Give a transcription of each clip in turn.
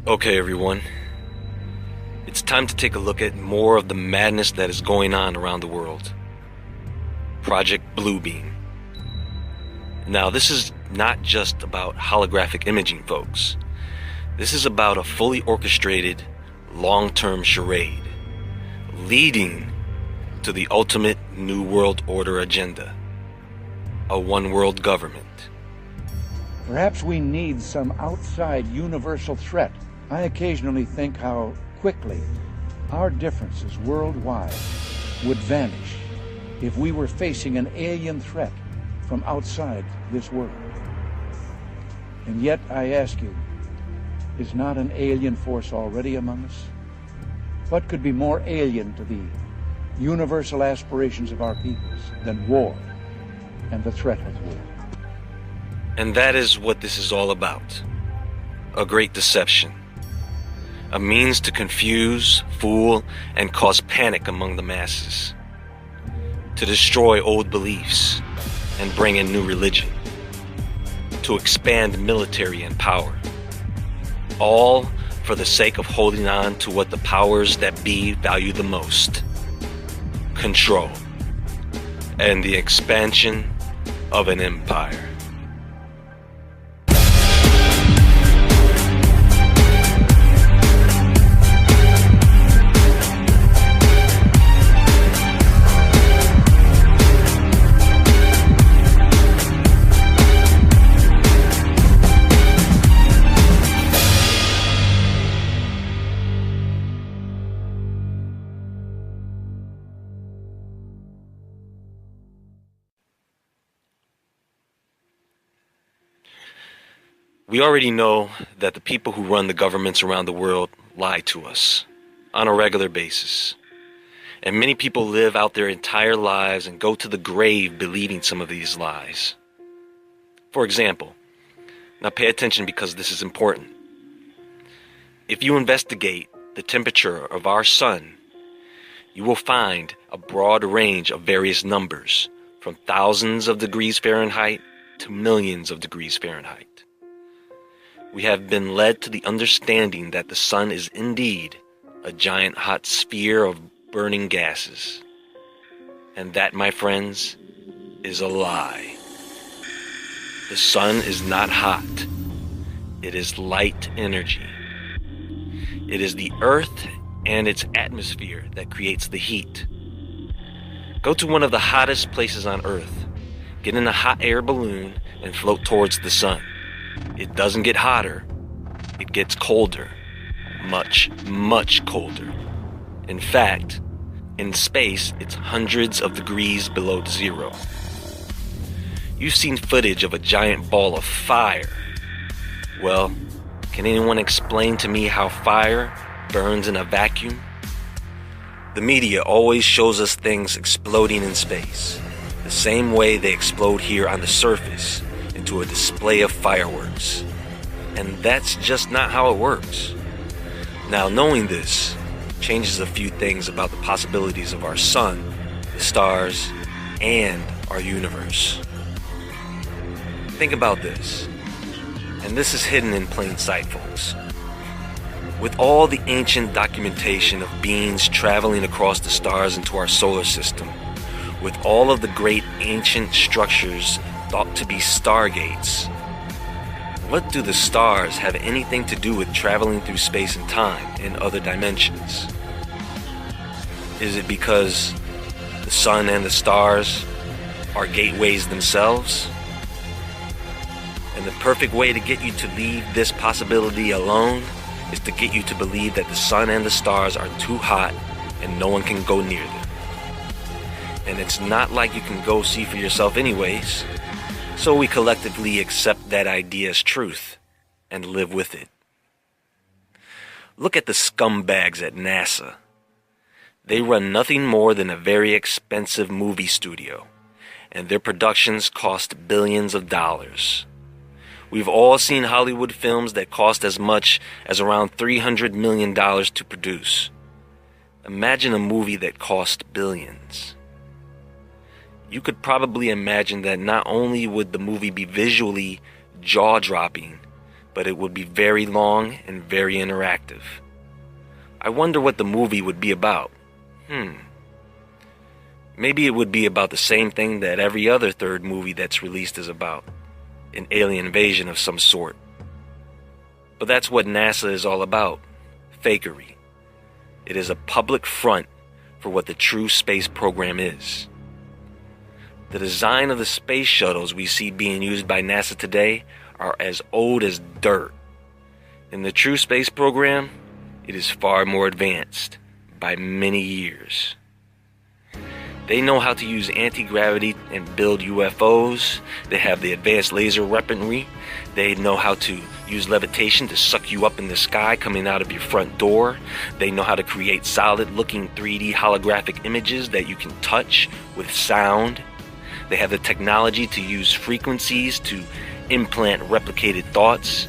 Okay, everyone. It's time to take a look at more of the madness that is going on around the world. Project Bluebeam. Now, this is not just about holographic imaging, folks. This is about a fully orchestrated, long-term charade, leading to the ultimate New World Order agenda, a one-world government. Perhaps we need some outside universal threat. I occasionally think how quickly our differences worldwide would vanish if we were facing an alien threat from outside this world. And yet, I ask you, is not an alien force already among us? What could be more alien to the universal aspirations of our peoples than war and the threat of war? And that is what this is all about. A great deception. A means to confuse, fool, and cause panic among the masses. To destroy old beliefs and bring in new religion. To expand military and power. All for the sake of holding on to what the powers that be value the most. Control. And the expansion of an empire. We already know that the people who run the governments around the world lie to us on a regular basis. And many people live out their entire lives and go to the grave believing some of these lies. For example, now pay attention because this is important. If you investigate the temperature of our sun, you will find a broad range of various numbers, from thousands of degrees Fahrenheit to millions of degrees Fahrenheit. We have been led to the understanding that the sun is indeed a giant hot sphere of burning gases. And that, my friends, is a lie. The sun is not hot. It is light energy. It is the earth and its atmosphere that creates the heat. Go to one of the hottest places on earth, get in a hot air balloon, and float towards the sun. It doesn't get hotter, it gets colder. Much, much colder. In fact, in space, it's hundreds of degrees below zero. You've seen footage of a giant ball of fire. Well, can anyone explain to me how fire burns in a vacuum? The media always shows us things exploding in space, the same way they explode here on the surface into a display of fireworks. And that's just not how it works. Now, knowing this changes a few things about the possibilities of our sun, the stars, and our universe. Think about this, and this is hidden in plain sight, folks. With all the ancient documentation of beings traveling across the stars into our solar system, with all of the great ancient structures thought to be stargates, what do the stars have anything to do with traveling through space and time in other dimensions? Is it because the sun and the stars are gateways themselves? And the perfect way to get you to leave this possibility alone is to get you to believe that the sun and the stars are too hot and no one can go near them. And it's not like you can go see for yourself anyways. So we collectively accept that idea as truth and live with it. Look at the scumbags at NASA. They run nothing more than a very expensive movie studio, and their productions cost billions of dollars. We've all seen Hollywood films that cost as much as around $300 million to produce. Imagine a movie that cost billions. You could probably imagine that not only would the movie be visually jaw-dropping, but it would be very long and very interactive. I wonder what the movie would be about. Maybe it would be about the same thing that every other third movie that's released is about. An alien invasion of some sort. But that's what NASA is all about. Fakery. It is a public front for what the true space program is. The design of the space shuttles we see being used by NASA today are as old as dirt. In the true space program, it is far more advanced by many years. They know how to use anti-gravity and build UFOs. They have the advanced laser weaponry. They know how to use levitation to suck you up in the sky coming out of your front door. They know how to create solid-looking 3D holographic images that you can touch with sound. They have the technology to use frequencies to implant replicated thoughts,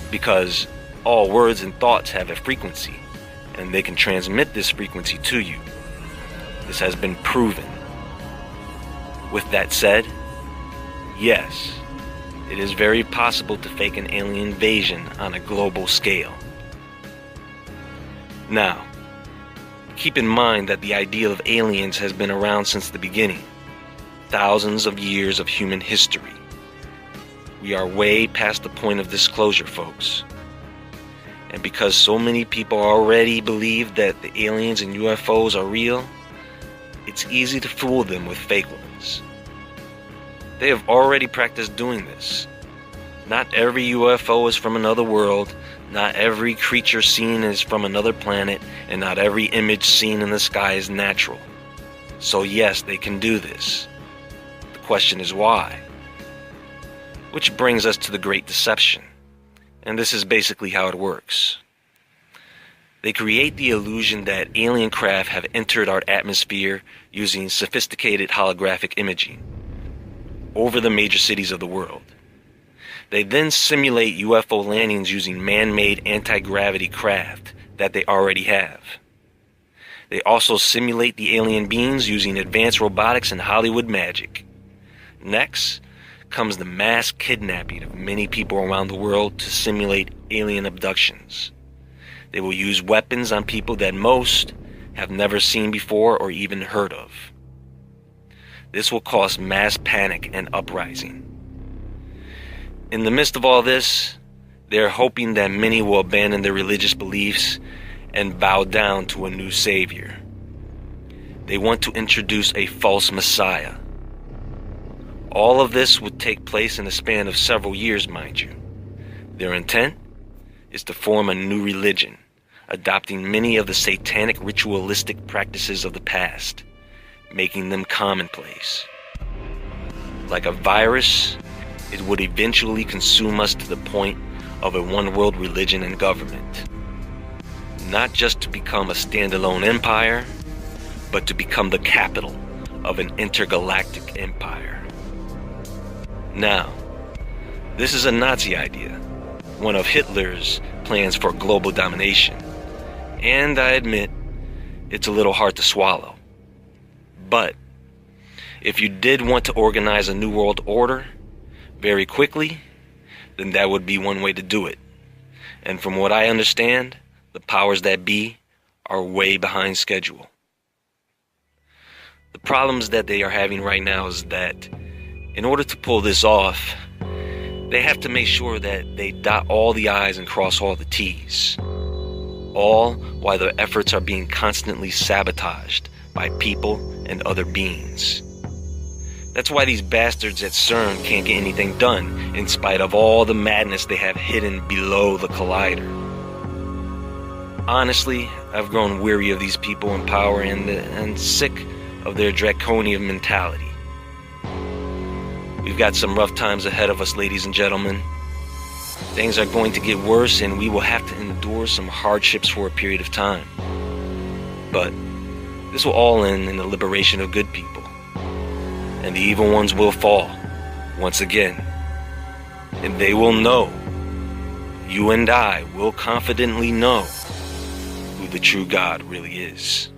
because all words and thoughts have a frequency, and they can transmit this frequency to you. This has been proven. With that said, yes, it is very possible to fake an alien invasion on a global scale. Now, keep in mind that the idea of aliens has been around since the beginning. Thousands of years of human history. We are way past the point of disclosure, folks. And because so many people already believe that the aliens and UFOs are real, it's easy to fool them with fake ones. They have already practiced doing this. Not every UFO is from another world, not every creature seen is from another planet, and not every image seen in the sky is natural. So yes, they can do this. The question is why? Which brings us to the Great Deception. And this is basically how it works. They create the illusion that alien craft have entered our atmosphere using sophisticated holographic imaging over the major cities of the world. They then simulate UFO landings using man-made anti-gravity craft that they already have. They also simulate the alien beings using advanced robotics and Hollywood magic. Next comes the mass kidnapping of many people around the world to simulate alien abductions. They will use weapons on people that most have never seen before or even heard of. This will cause mass panic and uprising. In the midst of all this, they are hoping that many will abandon their religious beliefs and bow down to a new savior. They want to introduce a false messiah. All of this would take place in a span of several years, mind you. Their intent is to form a new religion, adopting many of the satanic ritualistic practices of the past, making them commonplace. Like a virus, it would eventually consume us to the point of a one-world religion and government. Not just to become a standalone empire, but to become the capital of an intergalactic empire. Now, this is a Nazi idea, one of Hitler's plans for global domination, and I admit it's a little hard to swallow. But if you did want to organize a new world order very quickly, then that would be one way to do it. And from what I understand, the powers that be are way behind schedule. The problems that they are having right now is that in order to pull this off, they have to make sure that they dot all the I's and cross all the T's. All while their efforts are being constantly sabotaged by people and other beings. That's why these bastards at CERN can't get anything done, in spite of all the madness they have hidden below the collider. Honestly, I've grown weary of these people in power and sick of their draconian mentality. We've got some rough times ahead of us, ladies and gentlemen. Things are going to get worse, and we will have to endure some hardships for a period of time. But this will all end in the liberation of good people. And the evil ones will fall, once again. And they will know, you and I will confidently know, who the true God really is.